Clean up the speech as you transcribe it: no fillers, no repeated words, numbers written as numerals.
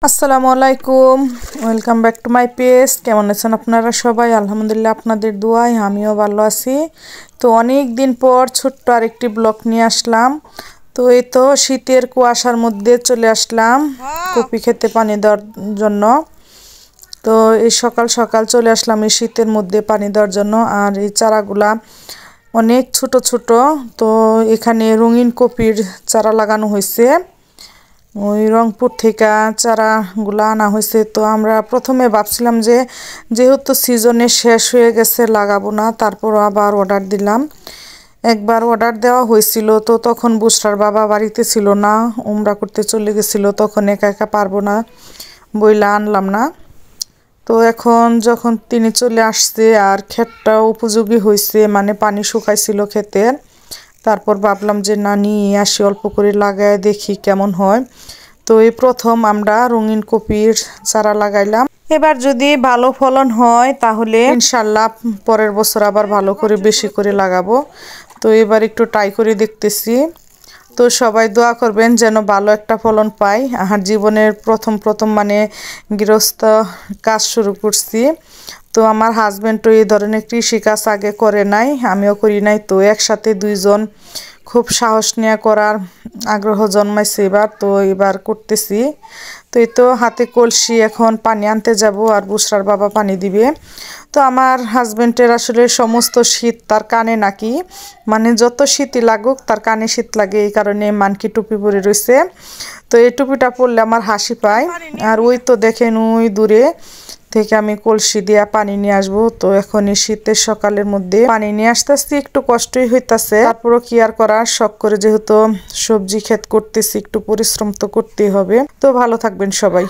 আসসালামু আলাইকুম, welcome back to my page. কেমন আছেন আপনারা সবাই? আলহামদুলিল্লাহ, আপনাদের দোয়ায় আমিও ভালো আছি। তো অনেক দিন পর ছোট্ট আরেকটি ব্লগ নিয়ে আসলাম। তো এই তো শীতের কুয়াশার মধ্যে চলে আসলাম কপি খেতে পানি দেওয়ার জন্য। তো এই সকাল সকাল চলে আসলাম এই শীতের মধ্যে পানি দেওয়ার জন্য। আর এই চারাগুলা অনেক ছোট ছোট। তো এখানে রঙিন কপির চারা লাগানো হয়েছে, ওই রংপুর থেকে চারাগুলো আনা হয়েছে। তো আমরা প্রথমে ভাবছিলাম যে যেহেতু সিজনে শেষ হয়ে গেছে লাগাবো না, তারপর আবার অর্ডার দিলাম। একবার অর্ডার দেওয়া হয়েছিল, তো তখন বুসরার বাবা বাড়িতে ছিল না, উমরা করতে চলে গেছিল, তখন একা একা পারবো না বইলা আনলাম না। তো এখন যখন তিনি চলে আসছে আর ক্ষেতটাও উপযোগী হয়েছে, মানে পানি শুকাইছিল ক্ষেতের, তারপর ভাবলাম যে না নিয়ে আসি, অল্প করে লাগায় দেখি কেমন হয়। তো এই প্রথম আমরা রঙিন কপির চারা লাগাইলাম। এবার যদি ভালো ফলন হয় তাহলে ইনশাল্লাহ পরের বছর আবার ভালো করে বেশি করে লাগাবো। তো এবার একটু ট্রাই করে দেখতেছি। তো সবাই দোয়া করবেন যেন ভালো একটা ফলন পাই। আর জীবনের প্রথম মানে গৃহস্থ কাজ শুরু করছি। তো আমার হাজব্যান্ডও এই ধরনের কৃষিকাজ আগে করে নাই, আমিও করি নাই। তো একসাথে দুইজন খুব সাহস নিয়ে করার আগ্রহ জন্মাইছে এবার। তো এবার করতেছি। তো এই তো হাতে কলসি, এখন পানি আনতে যাব আর বুসরার বাবা পানি দিবে। তো আমার হাজব্যান্ডের আসলে সমস্ত শীত তার কানে নাকি, মানে যত শীতই লাগুক তার কানে শীত লাগে, এই কারণে মানকি টুপি পরে রয়েছে। তো এই টুপিটা পরলে আমার হাসি পায়। আর ওই তো দেখেন ওই দূরে থেকে আমি কলসি দিয়া পানি নিয়ে আসবো। তো এখন এই শীতের সকালের মধ্যে পানি নিয়ে আসতেছি, একটু কষ্টই হইতাছে, তারপরও কি আর করার, শখ করে যেহেতু সবজি ক্ষেত করতেছি, একটু পরিশ্রম তো করতেই হবে। তো ভালো থাকবেন সবাই।